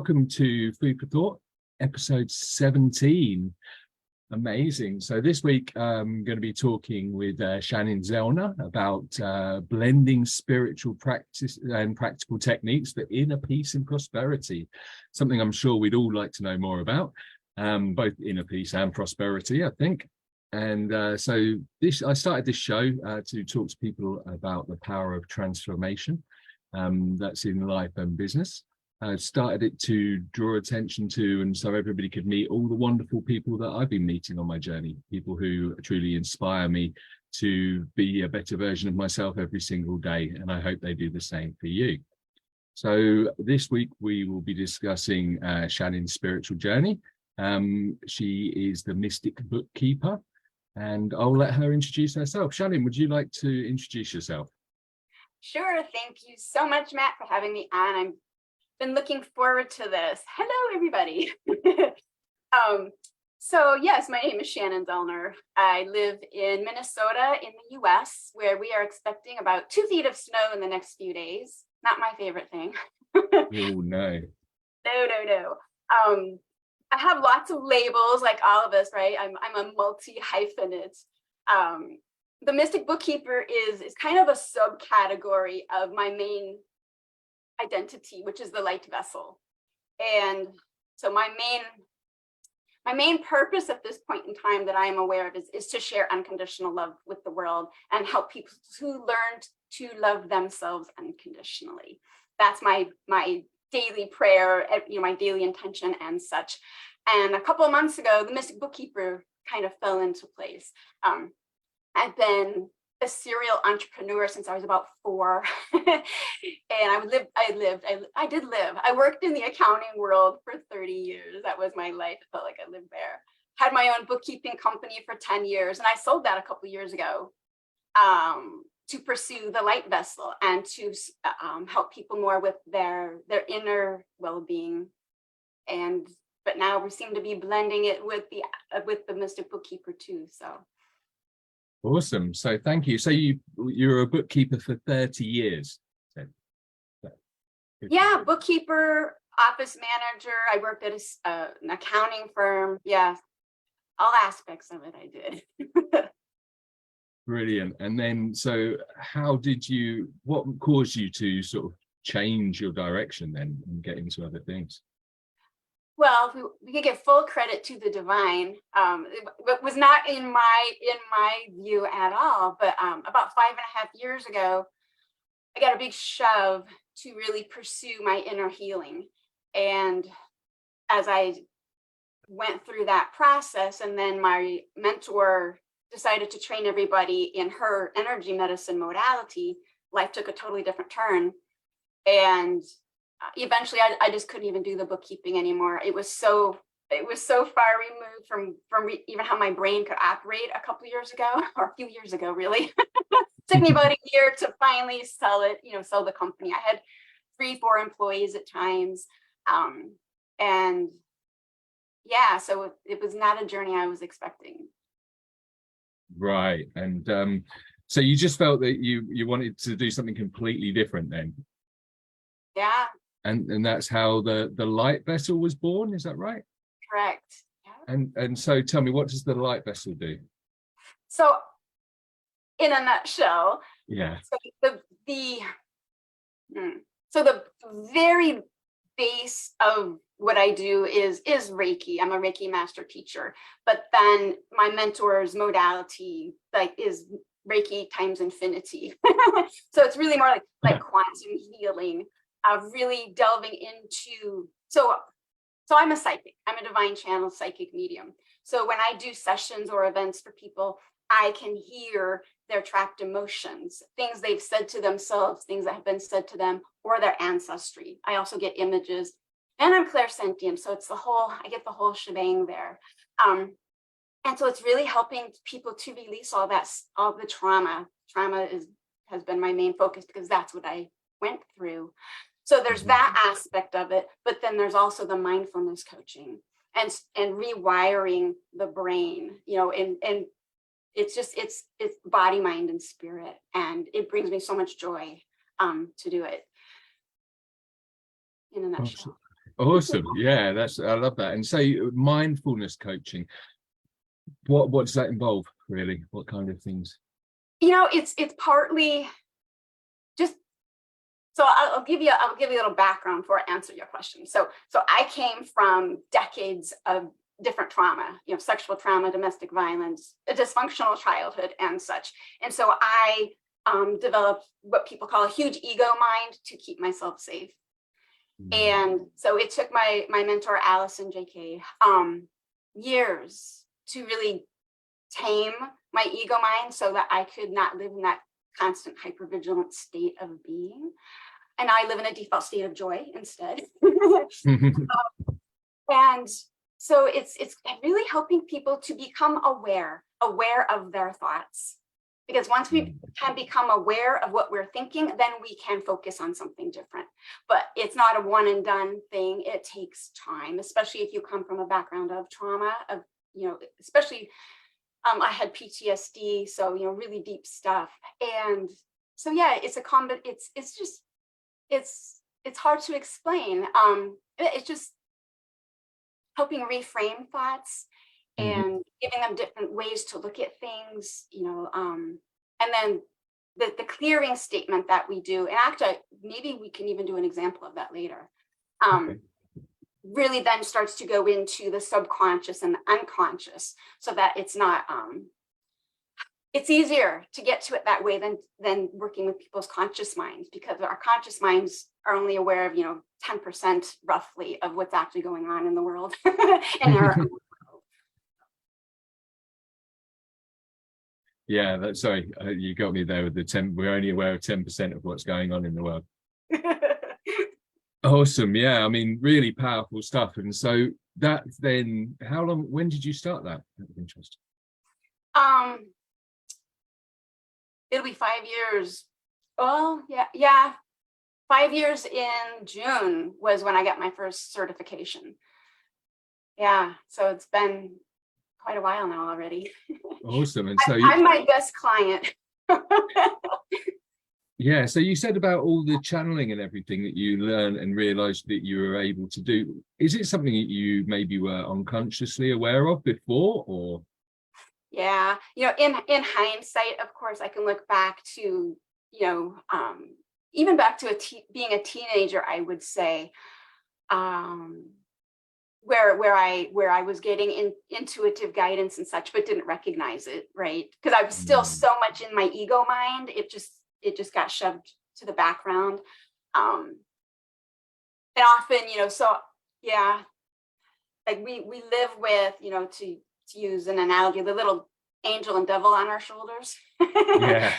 welcome to Food for Thought, episode 17. Amazing. So this week I'm going to be talking with Chanin Zellner about blending spiritual practice and practical techniques for inner peace and prosperity. Something I'm sure we'd all like to know more about, both inner peace and prosperity, I think. And so I started this show to talk to people about the power of transformation. That's in life and business. I started it to draw attention to, and so everybody could meet all the wonderful people that I've been meeting on my journey, people who truly inspire me to be a better version of myself every single day. And I hope they do the same for you. So this week we will be discussing Chanin's spiritual journey. She is the mystic bookkeeper, and I'll let her introduce herself. Chanin, would you like to introduce yourself? Sure. Thank you so much, Matt, for having me on. I've been looking forward to this. Hello, everybody. So yes, my name is Chanin Zellner. I live in Minnesota in the US, where we are expecting about 2 feet of snow in the next few days. Not my favorite thing. Oh, no. No. I have lots of labels like all of us, right? I'm a multi-hyphenate. The mystic bookkeeper is kind of a subcategory of my main identity, which is the light vessel. And so my main purpose at this point in time that I am aware of is to share unconditional love with the world and help people to learn to love themselves unconditionally. That's my daily prayer, my daily intention and such. And a couple of months ago, the mystic bookkeeper kind of fell into place. I've been a serial entrepreneur since I was about 4. And I worked in the accounting world for 30 years. That was my life. It felt like I lived there. Had my own bookkeeping company for 10 years. And I sold that a couple of years ago to pursue the light vessel and to help people more with their inner well-being. But now we seem to be blending it with the mystic bookkeeper too. So. Awesome. So thank you. So you're a bookkeeper for 30 years. Yeah, bookkeeper, office manager. I worked at an accounting firm. Yeah, all aspects of it I did. Brilliant. And then, so what caused you to sort of change your direction then and get into other things? Well, we could give full credit to the divine. It was not in my view at all, but about 5.5 years ago, I got a big shove to really pursue my inner healing. And as I went through that process, and then my mentor decided to train everybody in her energy medicine modality, life took a totally different turn. And eventually I just couldn't even do the bookkeeping anymore. It was so far removed from even how my brain could operate a couple of years ago, or a few years ago, really. Took me about a year to finally sell the company. I had 3-4 employees at times. And yeah, so it was not a journey I was expecting. Right. And so you just felt that you wanted to do something completely different then? Yeah. And that's how the light vessel was born, is that right? Correct. Yeah. And so tell me, what does the light vessel do? So in a nutshell, yeah. So the very base of what I do is Reiki. I'm a Reiki master teacher, but then my mentor's modality is Reiki times infinity. So it's really more like quantum healing. Really delving into, so I'm a psychic. I'm a divine channel psychic medium. So when I do sessions or events for people, I can hear their trapped emotions, things they've said to themselves, things that have been said to them, or their ancestry. I also get images, and I'm clairsentient, so it's I get the whole shebang there. And so it's really helping people to release all the trauma. Trauma has been my main focus because that's what I went through. So there's that aspect of it, but then there's also the mindfulness coaching and rewiring the brain, and it's body, mind, and spirit. And it brings me so much joy to do it in a nutshell. Awesome. Yeah, I love that. And so mindfulness coaching, what does that involve really? What kind of things? It's partly just, so I'll give you a little background before I answer your question. So I came from decades of different trauma, sexual trauma, domestic violence, a dysfunctional childhood and such. And so I developed what people call a huge ego mind to keep myself safe. And so it took my mentor, Allison JK, years to really tame my ego mind so that I could not live in that constant hypervigilant state of being. And I live in a default state of joy instead. And so it's really helping people to become aware of their thoughts. Because once we can become aware of what we're thinking, then we can focus on something different. But it's not a one and done thing. It takes time, especially if you come from a background of trauma, especially I had PTSD, so really deep stuff. And so yeah, it's hard to explain. It's just helping reframe thoughts and giving them different ways to look at things, and then the clearing statement that we do, and actually maybe we can even do an example of that later, really then starts to go into the subconscious and the unconscious, so that it's not it's easier to get to it that way than working with people's conscious minds, because our conscious minds are only aware of 10% roughly of what's actually going on in the world. Yeah, sorry, you got me there with the 10. We're only aware of 10% of what's going on in the world. Awesome. Yeah, I mean, really powerful stuff. And so that then, when did you start that? Interest. It'll be 5 years. Oh, yeah. 5 years in June was when I got my first certification. Yeah, so it's been quite a while now already. Awesome. And so I'm my best client. Yeah, so you said about all the channeling and everything that you learned and realized that you were able to do. Is it something that you maybe were unconsciously aware of before, or? Yeah, in hindsight, of course, I can look back to, even back to being a teenager, I would say, where I was getting intuitive guidance and such, but didn't recognize it, right? Because I was still so much in my ego mind. It just got shoved to the background. And often, so yeah, like we live with, to use an analogy, the little angel and devil on our shoulders. Yeah.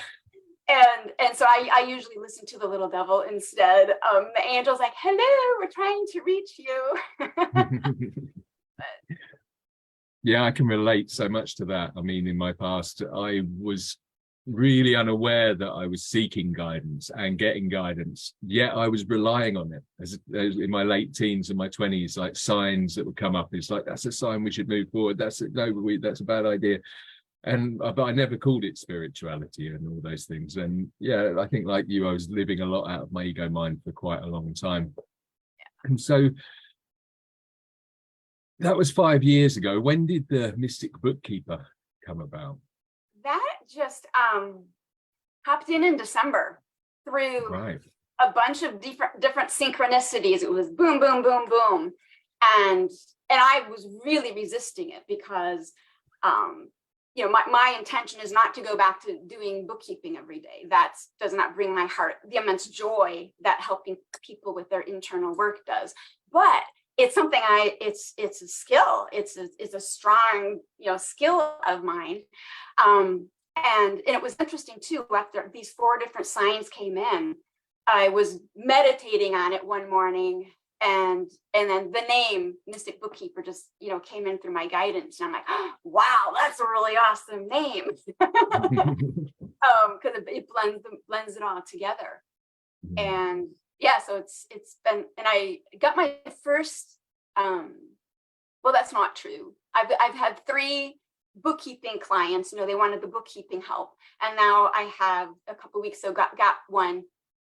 And so I usually listen to the little devil instead. The angel's like, hello, we're trying to reach you. Yeah, I can relate so much to that. I mean, in my past, I was really unaware that I was seeking guidance and getting guidance. Yet I was relying on it as in my late teens and my 20s, like signs that would come up. It's like, that's a sign we should move forward. That's a bad idea. But I never called it spirituality and all those things. And yeah, I think like you, I was living a lot out of my ego mind for quite a long time. And so that was 5 years ago. When did the Mystic Bookkeeper come about? That just hopped in December through Right. a bunch of different synchronicities. It was boom, boom, boom, boom. And I was really resisting it because my intention is not to go back to doing bookkeeping every day. That does not bring my heart the immense joy that helping people with their internal work does. But it's something it's a skill. It's a strong, skill of mine. And it was interesting too, after these 4 different signs came in, I was meditating on it one morning, and then the name Mystic Bookkeeper just, came in through my guidance. And I'm like, oh, wow, that's a really awesome name. Because it blends it all together. And yeah, so it's been, and I got my first, well, that's not true. I've had 3 bookkeeping clients, they wanted the bookkeeping help. And now I have a couple of weeks ago got one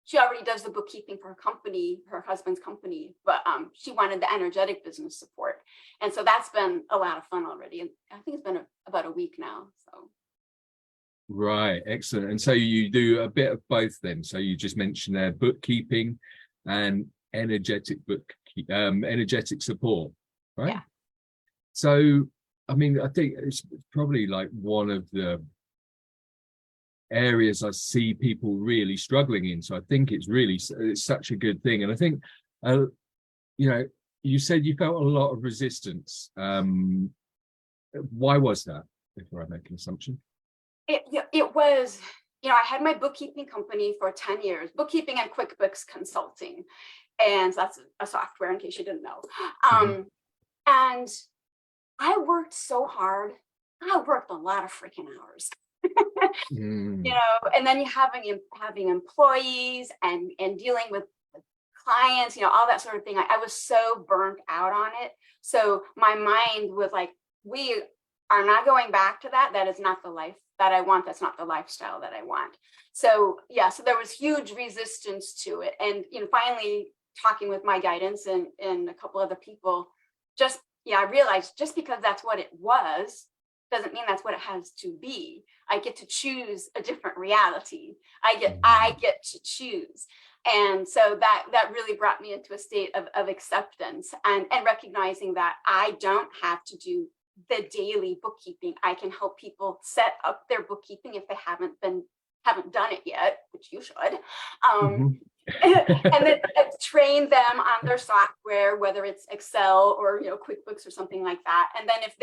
she already does the bookkeeping for her company, her husband's company, but she wanted the energetic business support. And so that's been a lot of fun already. And I think it's been about a week now. So. Right, excellent. And so you do a bit of both then. So you just mentioned there bookkeeping and energetic energetic support, right? Yeah. So, I mean, I think it's probably like one of the areas I see people really struggling in. So I think it's such a good thing. And I think, you know, you said you felt a lot of resistance. Why was that, before I make an assumption? It was, you know, I had my bookkeeping company for 10 years, bookkeeping and QuickBooks consulting. And that's a software, in case you didn't know. And I worked so hard. I worked a lot of freaking hours. You know, and then you having employees and dealing with clients, you know, all that sort of thing. I was so burnt out on it. So my mind was like, we are not going back to that. That is not the life that I want. That's not the lifestyle that I want. So yeah, so there was huge resistance to it. And, you know, finally talking with my guidance and a couple other people, I realized just because that's what it was doesn't mean that's what it has to be. I get to choose a different reality. I get to choose. And so that really brought me into a state of acceptance and recognizing that I don't have to do the daily bookkeeping. I can help people set up their bookkeeping if they haven't done it yet, which you should. And then train them on their software, whether it's Excel or, you know, QuickBooks or something like that. And then if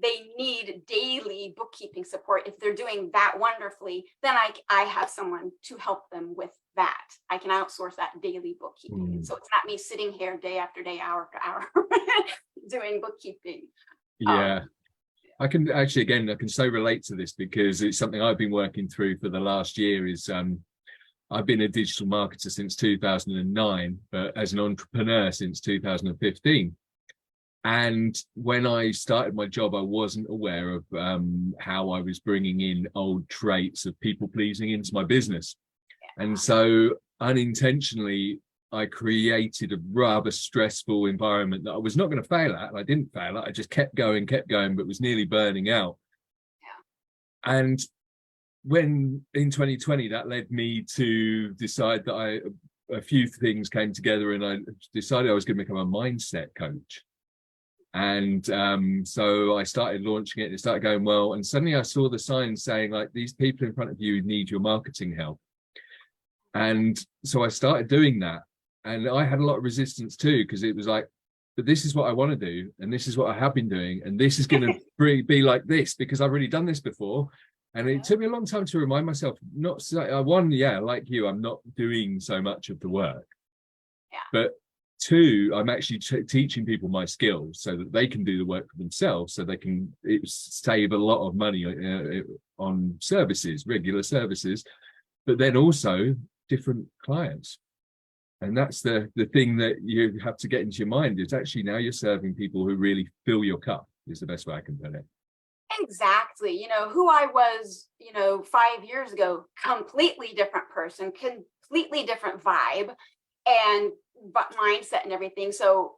they need daily bookkeeping support, if they're doing that wonderfully, then I have someone to help them with that. I can outsource that daily bookkeeping. So it's not me sitting here day after day, hour after hour doing bookkeeping. Yeah. I can actually, again, I can so relate to this because it's something I've been working through for the last year. Is I've been a digital marketer since 2009, but as an entrepreneur since 2015. And when I started my job, I wasn't aware of how I was bringing in old traits of people pleasing into my business. And so unintentionally, I created a rather stressful environment that I was not going to fail at. I didn't fail at. I just kept going, but was nearly burning out. Yeah. And when in 2020, that led me to decide that a few things came together, and I decided I was going to become a mindset coach. And so I started launching it, and it started going well. And suddenly I saw the signs saying, like, these people in front of you need your marketing help. And so I started doing that. And I had a lot of resistance too, because it was like, but this is what I want to do, and this is what I have been doing, and this is going to be like this because I've already done this before. And it took me a long time to remind myself, like you, I'm not doing so much of the work. Yeah. But two, I'm actually teaching people my skills so that they can do the work for themselves, so they can save a lot of money on services, regular services, but then also different clients. And that's the thing that you have to get into your mind. It's actually now you're serving people who really fill your cup, is the best way I can put it. Exactly. You know, who I was, 5 years ago, completely different person, completely different vibe and mindset and everything. So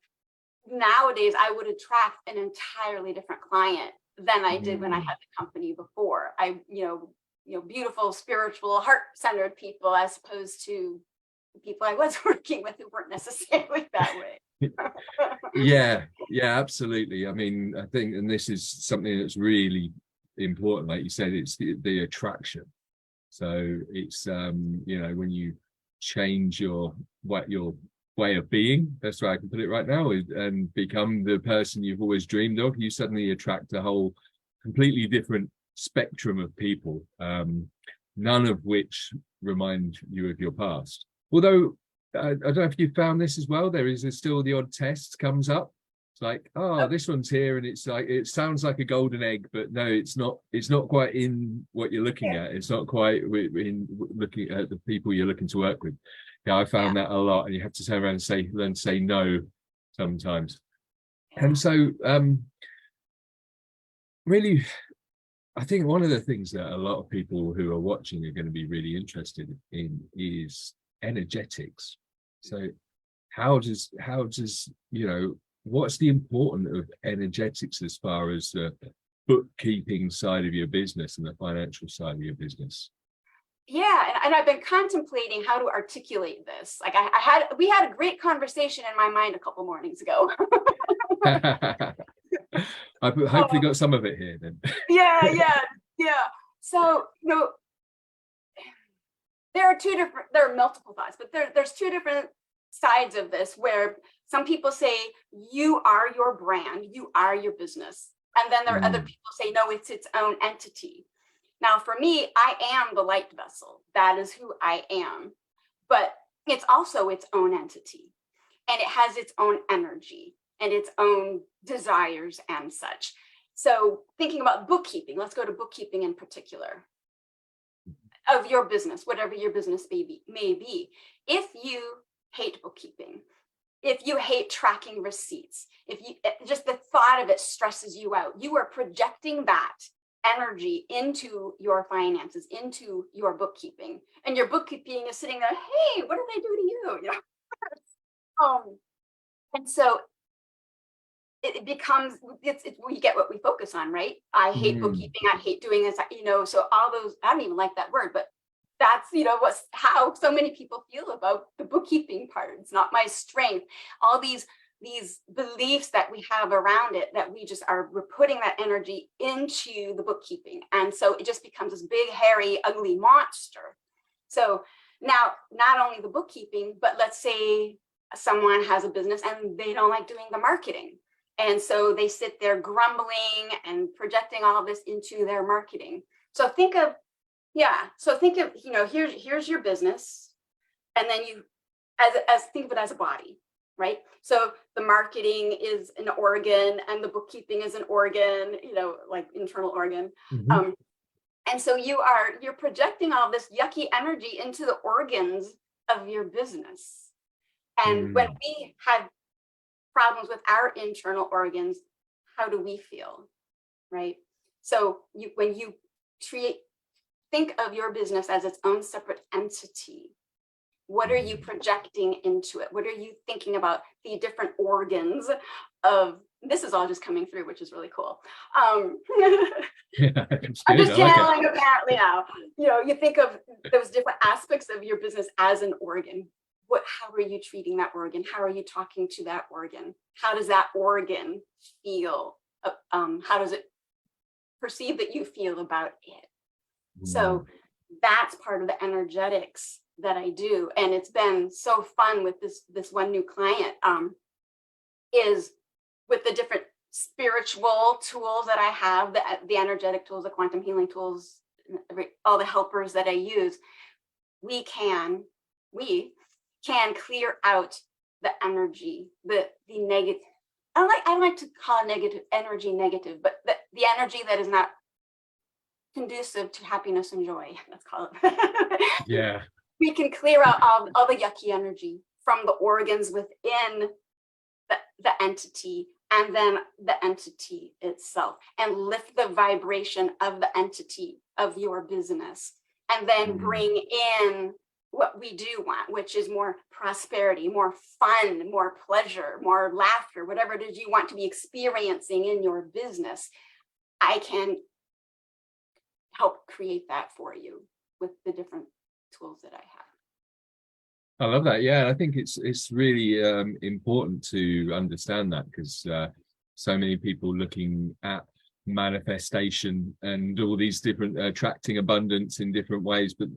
nowadays I would attract an entirely different client than I did when I had the company before. Beautiful, spiritual, heart-centered people, as opposed to the people I was working with who weren't necessarily that way. yeah, absolutely. I mean, I think, and this is something that's really important, like you said, it's the attraction. So it's when you change your way of being, that's where I can put it right now, and become the person you've always dreamed of, you suddenly attract a whole completely different spectrum of people, none of which remind you of your past. Although I don't know if you found this as well, there's still the odd test comes up. It's like, this one's here, and it's like, it sounds like a golden egg, but no, it's not quite in what you're looking at. It's not quite in looking at the people you're looking to work with. Yeah, I found that a lot, and you have to turn around and learn to say no sometimes. And so really, I think one of the things that a lot of people who are watching are going to be really interested in is energetics. So what's the importance of energetics as far as the bookkeeping side of your business and the financial side of your business? Yeah, and I've been contemplating how to articulate this. Like we had a great conversation in my mind a couple mornings ago. I've hopefully got some of it here then. Yeah. So, there are multiple thoughts, but there's two different sides of this where some people say you are your brand, you are your business. And then there are other people say, no, it's its own entity. Now, for me, I am the light vessel. That is who I am. But it's also its own entity. And it has its own energy and its own desires and such. So thinking about bookkeeping, let's go to bookkeeping in particular of your business, whatever your business may be. If you hate bookkeeping, if you hate tracking receipts, if you just the thought of it stresses you out, you are projecting that energy into your finances, into your bookkeeping, and your bookkeeping is sitting there, hey, what did I do to you? And so it becomes we get what we focus on, right? I hate bookkeeping, I hate doing this, so all those, I don't even like that word, but that's how so many people feel about the bookkeeping part. It's not my strength. All these beliefs that we have around it, that we're putting that energy into the bookkeeping. And so it just becomes this big, hairy, ugly monster. So now, not only the bookkeeping, but let's say someone has a business and they don't like doing the marketing. And so they sit there grumbling and projecting all of this into their marketing. So think of, here's your business. And then you, think of it as a body, right? So the marketing is an organ and the bookkeeping is an organ, like internal organ. And so you're projecting all this yucky energy into the organs of your business. And when we have problems with our internal organs, how do we feel, right? So when you think of your business as its own separate entity, what are you projecting into it? What are you thinking about the different organs of, this is all just coming through, which is really cool. I'm just channeling apparently now. You think of those different aspects of your business as an organ. How are you treating that organ? How are you talking to that organ? How does that organ feel? How does it perceive that you feel about it? So that's part of the energetics that I do. And it's been so fun with this one new client, is with the different spiritual tools that I have, the energetic tools, the quantum healing tools, all the helpers that I use, we can clear out the energy, the negative. I don't like to call negative energy negative, but the energy that is not conducive to happiness and joy, let's call it. Yeah. We can clear out all the yucky energy from the organs within the entity, and then the entity itself, and lift the vibration of the entity of your business, and then bring in what we do want, which is more prosperity, more fun, more pleasure, more laughter, whatever it is you want to be experiencing in your business. I can help create that for you with the different tools that I have. I love that. Yeah, I think it's really important to understand that, because so many people looking at manifestation and all these different attracting abundance in different ways, but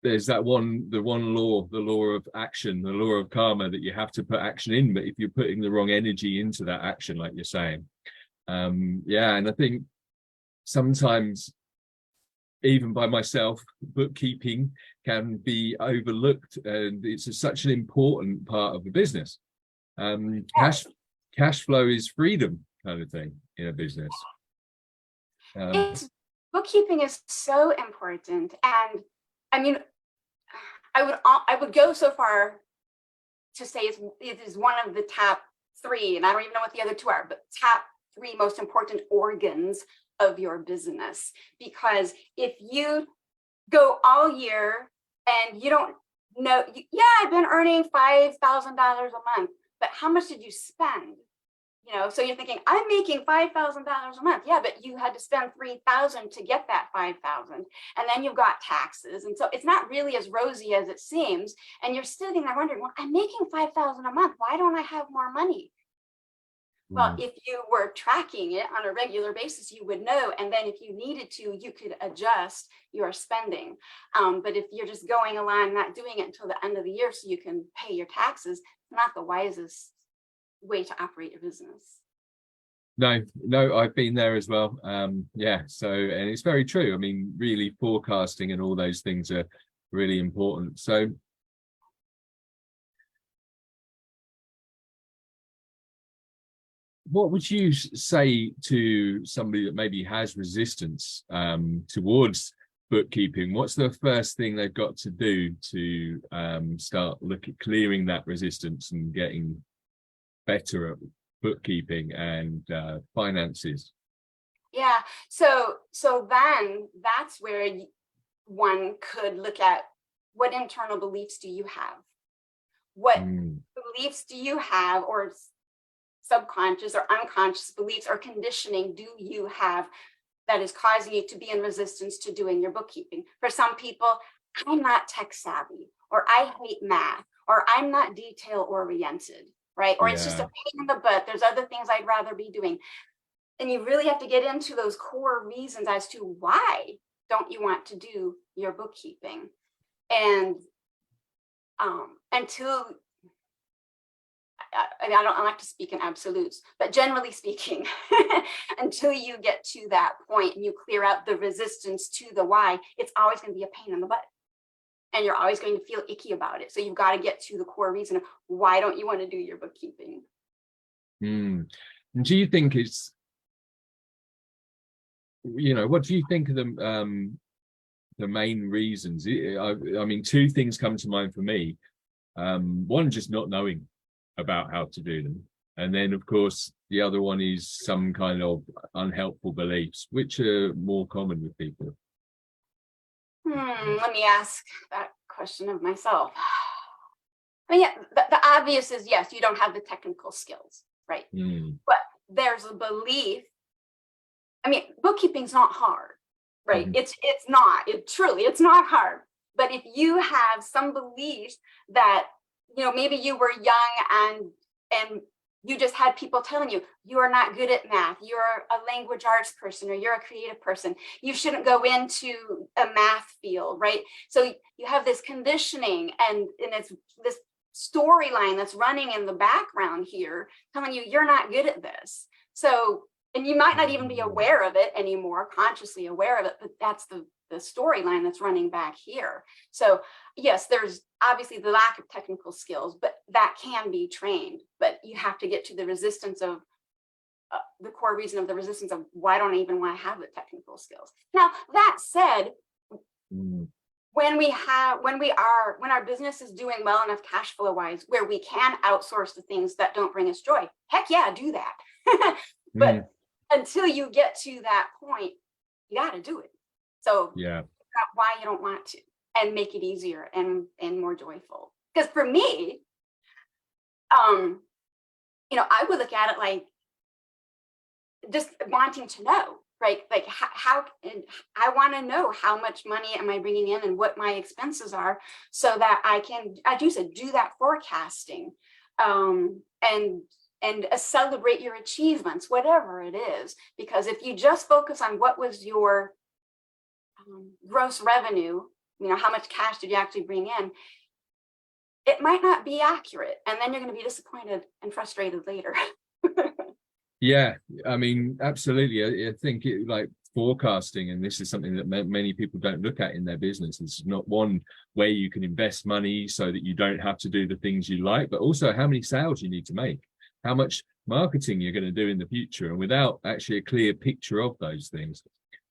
there's the law of action, the law of karma, that you have to put action in. But if you're putting the wrong energy into that action, like you're saying, and I think sometimes, even by myself, bookkeeping can be overlooked, and it's such an important part of the business. Cash flow is freedom, kind of thing, in a business. Bookkeeping is so important, and I mean, I would go so far to say it is one of the top 3, and I don't even know what the other 2 are, but top 3 most important organs of your business. Because if you go all year and you don't no, yeah, I've been earning $5,000 a month, but how much did you spend? You know, so you're thinking, I'm making $5,000 a month. Yeah, but you had to spend 3,000 to get that 5,000. And then you've got taxes. And so it's not really as rosy as it seems. And you're sitting there wondering, well, I'm making 5,000 a month. Why don't I have more money? Well, if you were tracking it on a regular basis, you would know. And then if you needed to, you could adjust your spending. But if you're just going along, not doing it until the end of the year so you can pay your taxes, it's not the wisest way to operate your business. No, I've been there as well. Yeah, so, and it's very true. I mean, really forecasting and all those things are really important. So what would you say to somebody that maybe has resistance towards bookkeeping? What's the first thing they've got to do to start clearing that resistance and getting better at bookkeeping and finances? Yeah, so then that's where one could look at, what internal beliefs do you have? What beliefs do you have, or subconscious or unconscious beliefs or conditioning do you have that is causing you to be in resistance to doing your bookkeeping? For some people, I'm not tech savvy, or I hate math, or I'm not detail oriented, right? Or it's just a pain in the butt. There's other things I'd rather be doing. And you really have to get into those core reasons as to why don't you want to do your bookkeeping. And until I don't like to speak in absolutes, but generally speaking, until you get to that point and you clear out the resistance to the why, it's always going to be a pain in the butt. And you're always going to feel icky about it. So you've got to get to the core reason of why don't you want to do your bookkeeping? And do you think it's, you know, what do you think of the main reasons? I mean, two things come to mind for me. One, just not knowing about how to do them, and then of course the other one is some kind of unhelpful beliefs, which are more common with people. Let me ask that question of myself. I mean, yeah, the obvious is, yes, you don't have the technical skills, right? But there's a belief. I mean, bookkeeping's not hard, right? It's not. It's not hard. But if you have some beliefs that, you know, maybe you were young and you just had people telling you, you are not good at math, you're a language arts person, or you're a creative person, you shouldn't go into a math field, right? So you have this conditioning and it's this storyline that's running in the background here telling you you're not good at this. So, and you might not even be aware of it anymore, consciously aware of it, but that's the storyline that's running back here. So yes, there's obviously the lack of technical skills, but that can be trained. But you have to get to the resistance of the core reason of the resistance of why don't I even want to have the technical skills. Now, that said, when our business is doing well enough cash flow wise, where we can outsource the things that don't bring us joy, heck yeah, do that. But until you get to that point, you got to do it. So yeah, why you don't want to, and make it easier and more joyful. Because for me, you know, I would look at it like just wanting to know, right? Like how I want to know how much money am I bringing in and what my expenses are, so that I can, as you said, do that forecasting, and celebrate your achievements, whatever it is. Because if you just focus on what was your gross revenue, you know, how much cash did you actually bring in, it might not be accurate. And then you're going to be disappointed and frustrated later. Yeah, I mean, absolutely. I think like forecasting, and this is something that many people don't look at in their business. It's not one way you can invest money so that you don't have to do the things you like, but also how many sales you need to make, how much marketing you're going to do in the future. And without actually a clear picture of those things,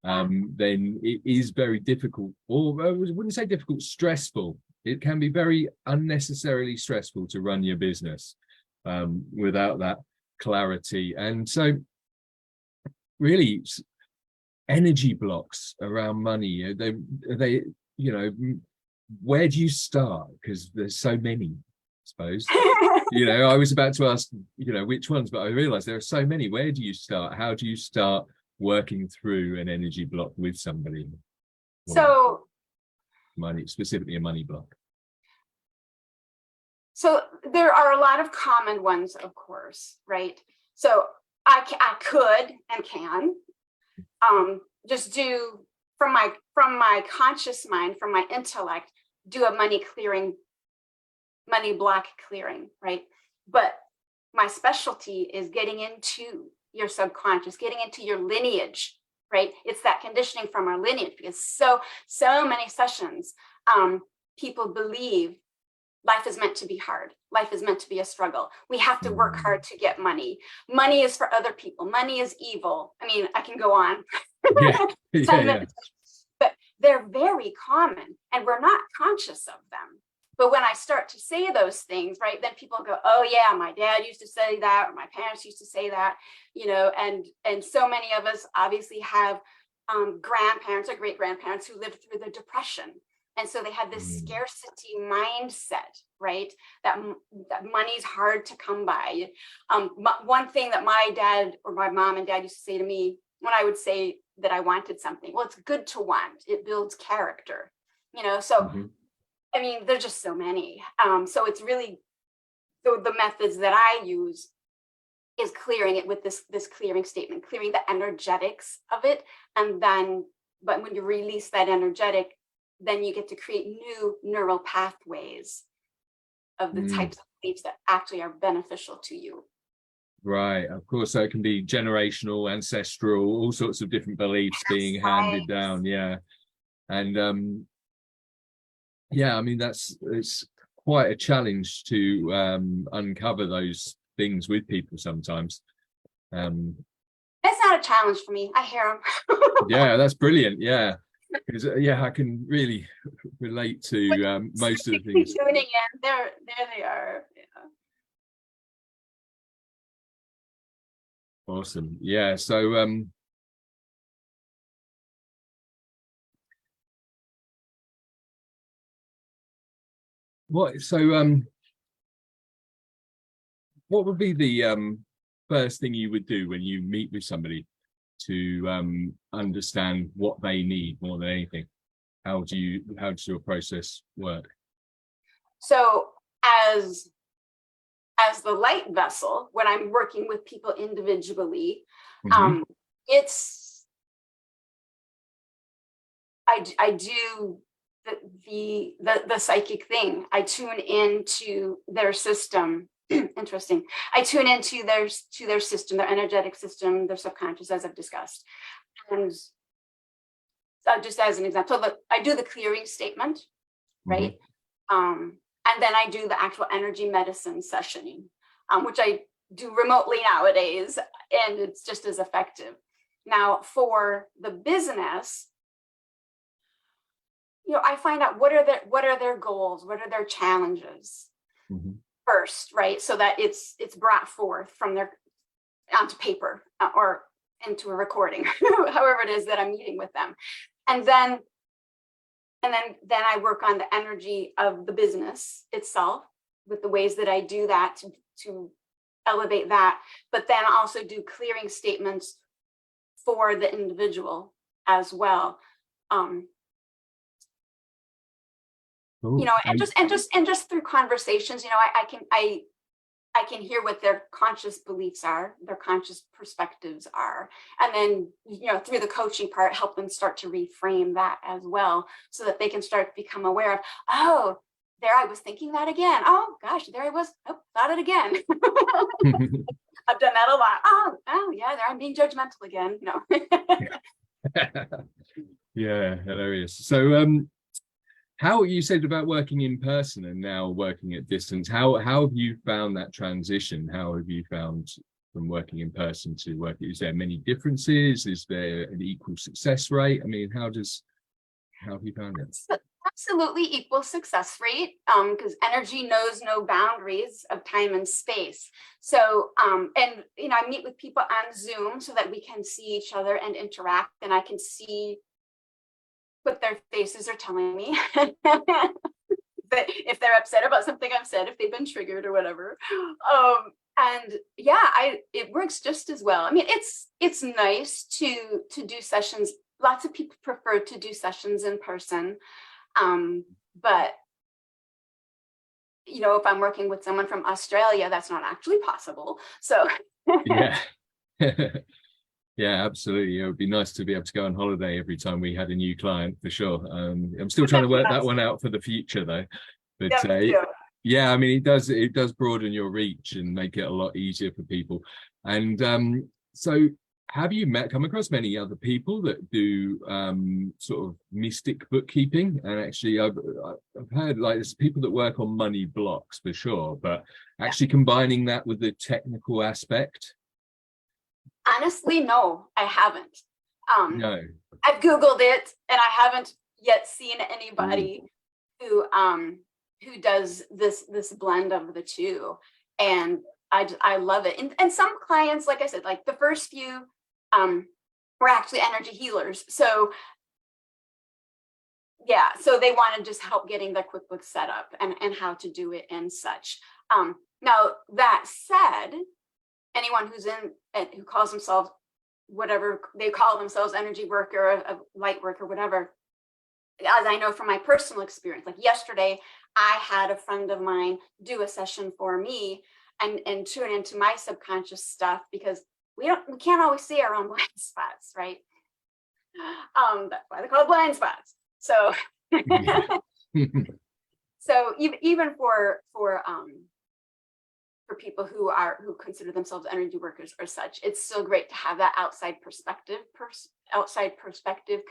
then it is very difficult, or I wouldn't say difficult, stressful. It can be very unnecessarily stressful to run your business without that clarity. And so really energy blocks around money, they you know, where do you start? Because there's so many, I suppose. I was about to ask, which ones, but I realized there are so many. Where do you start? How do you start working through an energy block with somebody? So money, specifically a money block. So there are a lot of common ones, of course, right? So I could and can just do from my conscious mind, from my intellect, do a money block clearing, right? But my specialty is getting into your subconscious, getting into your lineage, right? It's that conditioning from our lineage, because so many sessions, people believe life is meant to be hard. Life is meant to be a struggle. We have to work hard to get money. Money is for other people. Money is evil. I mean, I can go on. Yeah. But they're very common and we're not conscious of them. But when I start to say those things, right, then people go, oh yeah, my dad used to say that, or my parents used to say that, and so many of us obviously have grandparents or great grandparents who lived through the Depression. And so they had this scarcity mindset, right? That money's hard to come by. One thing that my dad or my mom and dad used to say to me when I would say that I wanted something, well, it's good to want. It builds character, so, I mean, there's just so many. So it's really, the methods that I use is clearing it with this clearing statement, clearing the energetics of it. And then, but when you release that energetic, then you get to create new neural pathways of the types of beliefs that actually are beneficial to you. Right, of course. So it can be generational, ancestral, all sorts of different beliefs being handed down. Yeah. And I mean, it's quite a challenge to uncover those things with people sometimes. It's not a challenge for me. I hear them. Yeah, that's brilliant. Yeah. Because I can really relate to most of the things. Tuning in, there they are. Yeah. Awesome. Yeah. So what would be the first thing you would do when you meet with somebody to understand what they need more than anything? How does your process work? So as the light vessel, when I'm working with people individually, it's I do the psychic thing. I tune into their system. Interesting. I tune into their system, their energetic system, their subconscious, as I've discussed. And just as an example, I do the clearing statement, right? And then I do the actual energy medicine sessioning, which I do remotely nowadays, and it's just as effective. Now, for the business, I find out what are their goals, what are their challenges first, right? So that it's brought forth from their onto paper or into a recording, however it is that I'm meeting with them, and then I work on the energy of the business itself with the ways that I do that to elevate that, but then also do clearing statements for the individual as well. And just through conversations, I can hear what their conscious beliefs are, their conscious perspectives are, and then through the coaching part, help them start to reframe that as well, so that they can start to become aware of, oh, there I was thinking that again. Oh gosh, there I was. Oh, thought it again. I've done that a lot. Oh yeah, there I'm being judgmental again. Yeah, hilarious. So how you said about working in person and now working at distance, how have you found that transition? How have you found from working in person to working? Is there many differences? Is there an equal success rate? I mean, how have you found it? Absolutely equal success rate, because energy knows no boundaries of time and space. So, and I meet with people on Zoom so that we can see each other and interact, and I can see what their faces are telling me. That if they're upset about something I've said, if they've been triggered or whatever. And yeah, it works just as well. I mean, it's nice to do sessions. Lots of people prefer to do sessions in person. But you know, if I'm working with someone from Australia, that's not actually possible. So Yeah. Yeah, absolutely. It would be nice to be able to go on holiday every time we had a new client, for sure. I'm still trying to work that one out for the future, though. yeah, But me too. yeah, I mean, it does broaden your reach and make it a lot easier for people. And so, have you come across many other people that do sort of mystic bookkeeping? And actually, I've heard like there's people that work on money blocks for sure, but Yeah. actually combining that with the technical aspect. Honestly, no, I haven't. No. I've Googled it and I haven't yet seen Mm. anybody who does this blend of the two. And I love it. And some clients, like I said, like the first few were actually energy healers. So yeah, so they want to just help getting their QuickBooks set up and how to do it and such. Now that said, anyone who calls themselves whatever they call themselves, energy worker, a light worker, whatever, as I know from my personal experience, like yesterday, I had a friend of mine do a session for me and tune into my subconscious stuff, because we can't always see our own blind spots, right? That's why they're called blind spots. So so even for people who consider themselves energy workers or such, it's still great to have that outside perspective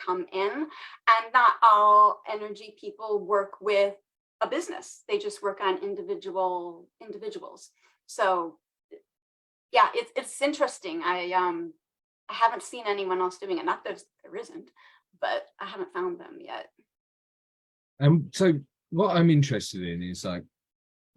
come in. And not all energy people work with a business. They just work on individuals. So yeah, it's interesting. I haven't seen anyone else doing it. Not that there isn't, but I haven't found them yet. So what I'm interested in is, like,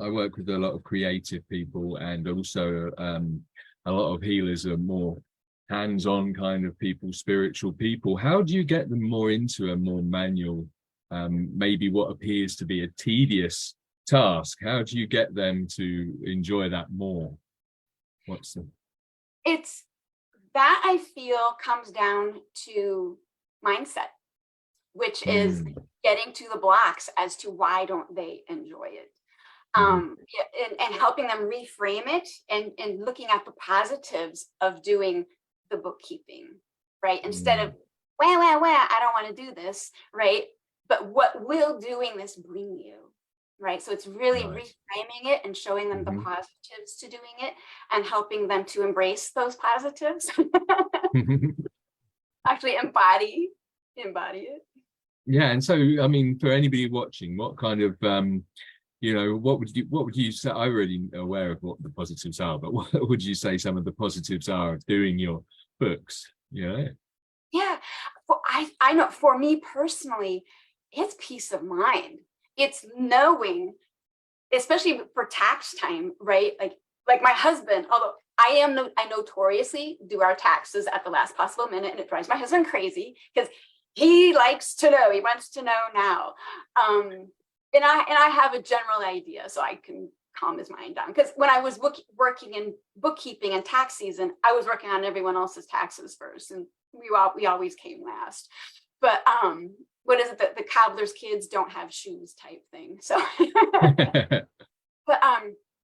I work with a lot of creative people, and also a lot of healers are more hands-on kind of people, spiritual people. How do you get them more into a more manual, maybe what appears to be a tedious task? How do you get them to enjoy that more? It's that I feel comes down to mindset, which is getting to the blocks as to why don't they enjoy it. And helping them reframe it and looking at the positives of doing the bookkeeping, right? Instead of, I don't want to do this, right? But what will doing this bring you, right? So it's really reframing it and showing them the positives to doing it and helping them to embrace those positives. Actually embody it. Yeah, and so, I mean, for anybody watching, what kind of what would you say? I'm already aware of what the positives are, but what would you say some of the positives are of doing your books? Yeah, well, I know for me personally, it's peace of mind. It's knowing, especially for tax time, right? Like my husband, although I notoriously do our taxes at the last possible minute, and it drives my husband crazy because he likes to know. He wants to know now. And I have a general idea, so I can calm his mind down. Because when I was working in bookkeeping and tax season, I was working on everyone else's taxes first, and we always came last. But what is it, the cobbler's kids don't have shoes type thing? So, but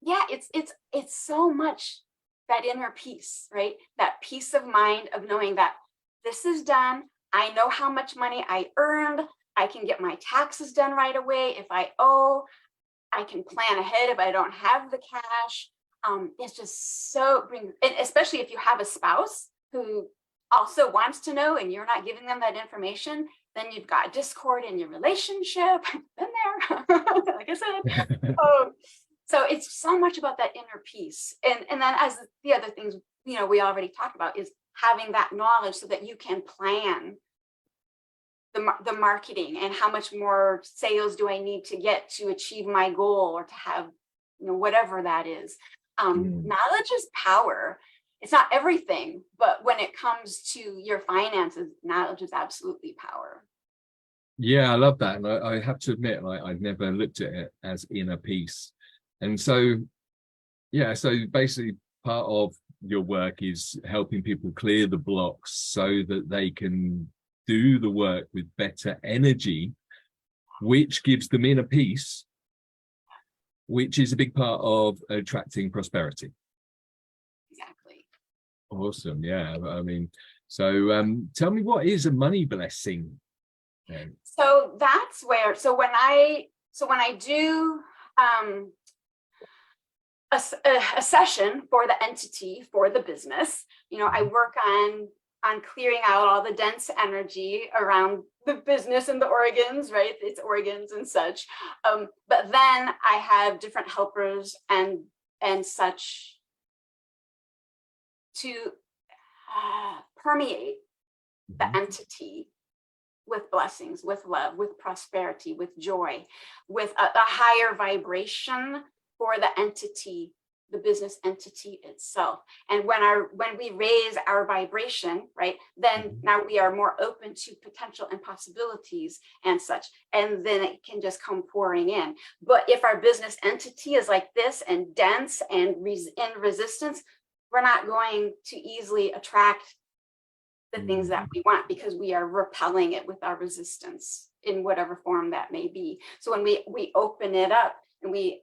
yeah, it's so much that inner peace, right? That peace of mind of knowing that this is done. I know how much money I earned. I can get my taxes done right away. If I owe, I can plan ahead if I don't have the cash. It's just so and especially if you have a spouse who also wants to know and you're not giving them that information, then you've got discord in your relationship. Been there, like I said. So it's so much about that inner peace. And then as the other things, we already talked about, is having that knowledge so that you can plan the marketing and how much more sales do I need to get to achieve my goal, or to have, whatever that is. Knowledge is power. It's not everything, but when it comes to your finances, knowledge is absolutely power. Yeah, I love that. And I have to admit, I've never looked at it as inner peace. And so, yeah, so basically part of your work is helping people clear the blocks so that they can do the work with better energy, which gives them inner peace, which is a big part of attracting prosperity. Exactly. Awesome. Yeah. I mean, so tell me, what is a money blessing then? So that's where, so when I do a session for the entity, for the business, I work on clearing out all the dense energy around the business and the organs, right? Its organs and such. But then I have different helpers and such to permeate the entity with blessings, with love, with prosperity, with joy, with a higher vibration for the entity, the business entity itself. And when we raise our vibration, right, then now we are more open to potential and possibilities and such, and then it can just come pouring in. But if our business entity is like this and dense and in resistance, we're not going to easily attract the things that we want, because we are repelling it with our resistance in whatever form that may be. So when we open it up and we,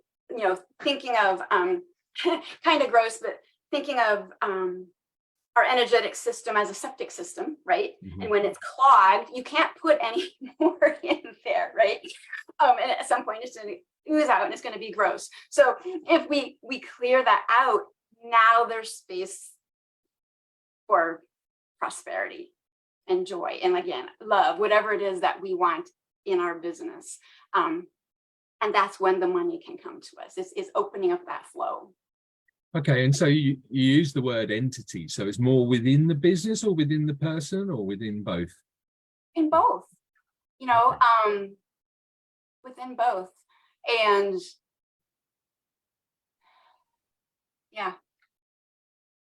thinking of kind of gross, but thinking of our energetic system as a septic system, right? And when it's clogged, you can't put any more in there, right? And at some point it's going to ooze out and it's going to be gross. So if we clear that out, now there's space for prosperity and joy, and again, love, whatever it is that we want in our business. And that's when the money can come to us. It's opening up that flow. Okay, and so you use the word entity. So it's more within the business or within the person or within both? In both, within both. And yeah.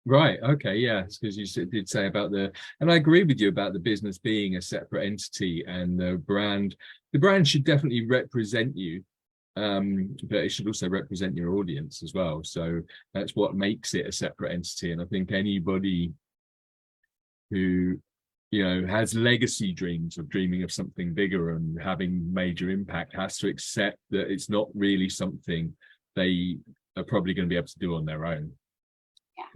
Right. Okay. Yeah. It's because you did say about and I agree with you about the business being a separate entity, and the brand should definitely represent you, but it should also represent your audience as well. So that's what makes it a separate entity. And I think anybody who, has legacy dreams of dreaming of something bigger and having major impact has to accept that it's not really something they are probably going to be able to do on their own.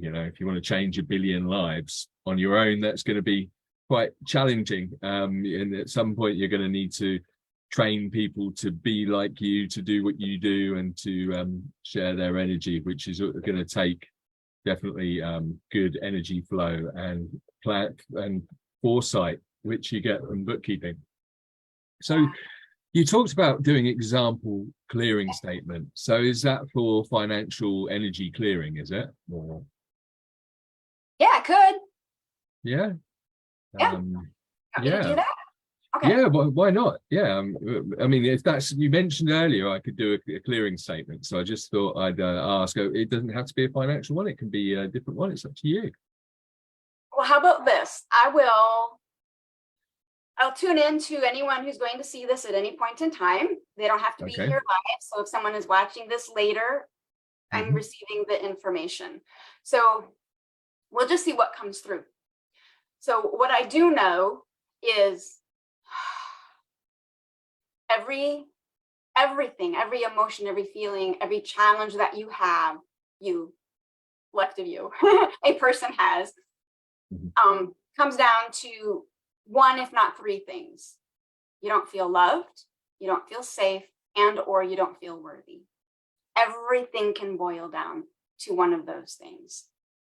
If you want to change 1 billion lives on your own, that's going to be quite challenging. And at some point, you're going to need to train people to be like you, to do what you do, and to share their energy, which is going to take definitely good energy flow and foresight, which you get from bookkeeping. So you talked about doing example clearing statement. So is that for financial energy clearing, is it? Or... Yeah, I could. Yeah. Yeah. Yeah. Do that? Okay. Yeah, why not? Yeah. I mean, if that's, you mentioned earlier, I could do a clearing statement. So I just thought I'd ask, it doesn't have to be a financial one. It can be a different one. It's up to you. Well, how about this? I'll tune in to anyone who's going to see this at any point in time. They don't have to be here live. So if someone is watching this later, I'm receiving the information. So we'll just see what comes through. So what I do know is everything, every emotion, every feeling, every challenge that you have, collective you, a person has, comes down to one, if not three things. You don't feel loved, you don't feel safe, or you don't feel worthy. Everything can boil down to one of those things.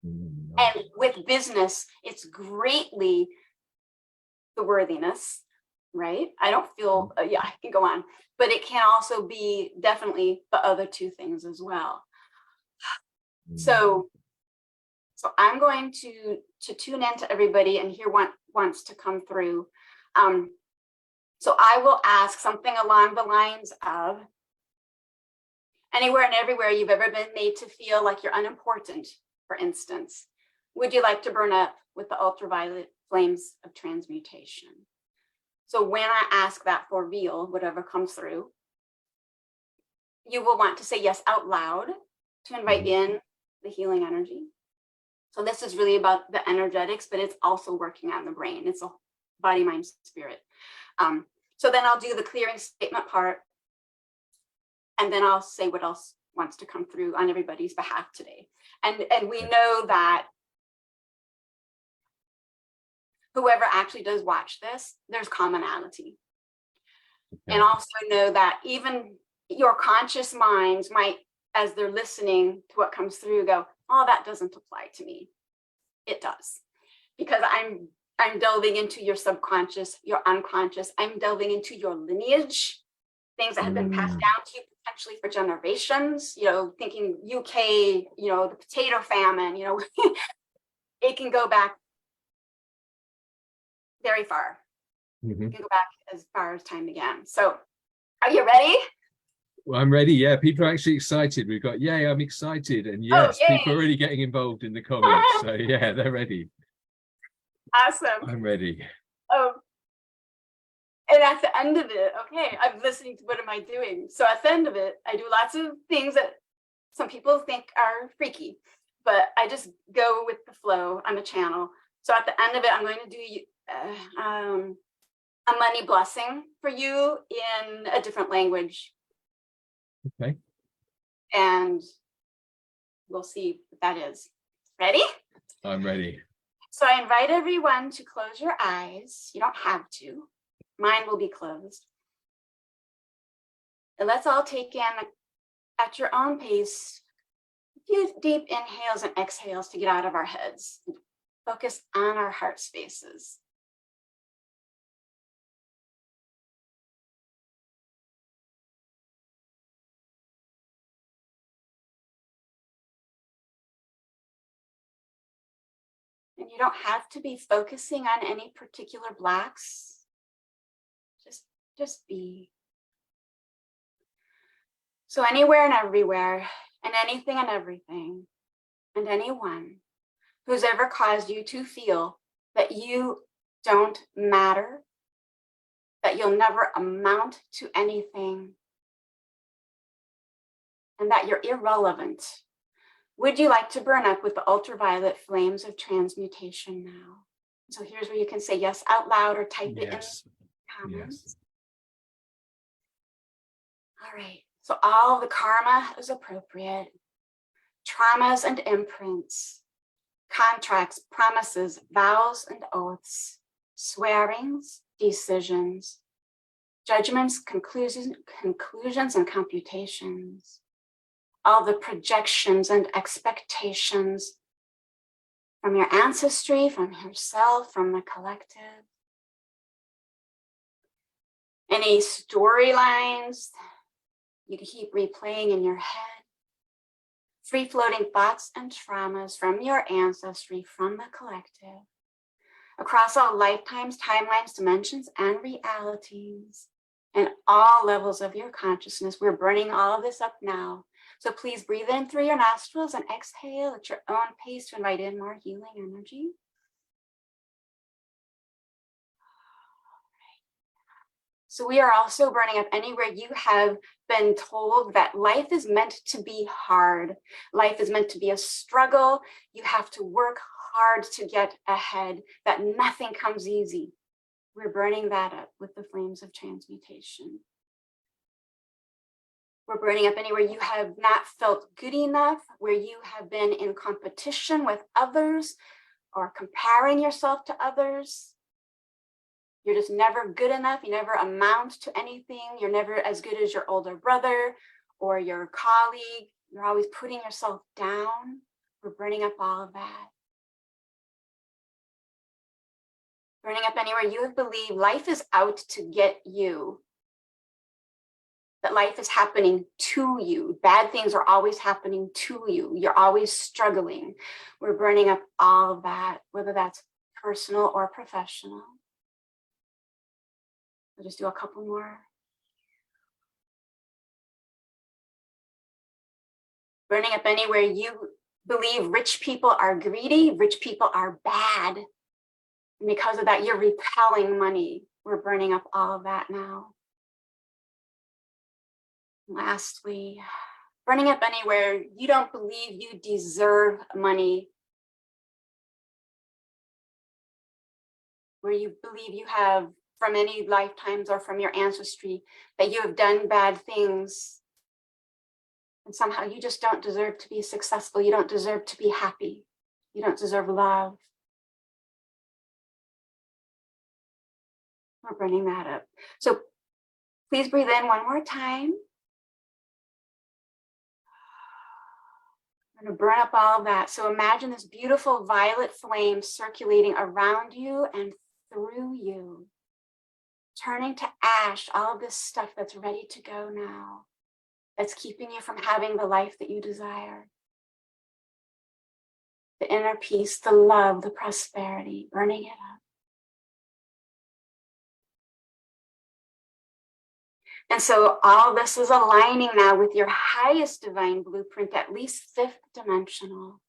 And with business, it's greatly the worthiness, right? I don't feel, I can go on, but it can also be definitely the other two things as well. So I'm going to tune in to everybody and hear what wants to come through. So I will ask something along the lines of, anywhere and everywhere you've ever been made to feel like you're unimportant, for instance, would you like to burn up with the ultraviolet flames of transmutation? So when I ask that for real, whatever comes through, you will want to say yes out loud to invite in the healing energy. So this is really about the energetics, but it's also working on the brain. It's a body, mind, spirit. So then I'll do the clearing statement part, and then I'll say what else wants to come through on everybody's behalf today. And we know that whoever actually does watch this, there's commonality. And also know that even your conscious minds might, as they're listening to what comes through, go, oh, that doesn't apply to me. It does. Because I'm delving into your subconscious, your unconscious. I'm delving into your lineage, things that have been passed down to you potentially for generations, thinking UK, the potato famine, it can go back very far. It can go back as far as time began. So are you ready? Well, I'm ready. Yeah, people are actually excited. We've got, yay, I'm excited. And yes, people are already getting involved in the comments. So yeah, they're ready. Awesome. I'm ready. And at the end of it, okay, I'm listening to what am I doing? So at the end of it, I do lots of things that some people think are freaky, but I just go with the flow. I'm a channel. So at the end of it, I'm going to do a money blessing for you in a different language. Okay. And we'll see what that is. Ready? I'm ready. So I invite everyone to close your eyes. You don't have to. Mine will be closed. And let's all take in, at your own pace, a few deep inhales and exhales to get out of our heads. Focus on our heart spaces. And you don't have to be focusing on any particular blocks. Just be. So anywhere and everywhere, and anything and everything, and anyone who's ever caused you to feel that you don't matter, that you'll never amount to anything, and that you're irrelevant, would you like to burn up with the ultraviolet flames of transmutation now? So here's where you can say yes out loud or type it in the comments. Yes. All right, so all the karma is appropriate. Traumas and imprints, contracts, promises, vows and oaths, swearings, decisions, judgments, conclusions and computations, all the projections and expectations from your ancestry, from yourself, from the collective. Any storylines you keep replaying in your head. Free-floating thoughts and traumas from your ancestry, from the collective. Across all lifetimes, timelines, dimensions, and realities. And all levels of your consciousness. We're burning all of this up now. So please breathe in through your nostrils and exhale at your own pace to invite in more healing energy. So we are also burning up anywhere you have been told that life is meant to be hard. Life is meant to be a struggle. You have to work hard to get ahead, that nothing comes easy. We're burning that up with the flames of transmutation. We're burning up anywhere you have not felt good enough, where you have been in competition with others or comparing yourself to others. You're just never good enough. You never amount to anything. You're never as good as your older brother or your colleague. You're always putting yourself down. We're burning up all of that. Burning up anywhere you have believed life is out to get you. That life is happening to you. Bad things are always happening to you. You're always struggling. We're burning up all of that, whether that's personal or professional. I'll just do a couple more. Burning up anywhere you believe rich people are greedy, rich people are bad. And because of that, you're repelling money. We're burning up all of that now. Lastly, burning up anywhere you don't believe you deserve money, where you believe you have, from any lifetimes or from your ancestry, that you have done bad things. And somehow you just don't deserve to be successful. You don't deserve to be happy. You don't deserve love. We're burning that up. So please breathe in one more time. We're going to burn up all of that. So imagine this beautiful violet flame circulating around you and through you, turning to ash all of this stuff that's ready to go now, that's keeping you from having the life that you desire. The inner peace, the love, the prosperity, burning it up. And so all this is aligning now with your highest divine blueprint, at least fifth dimensional,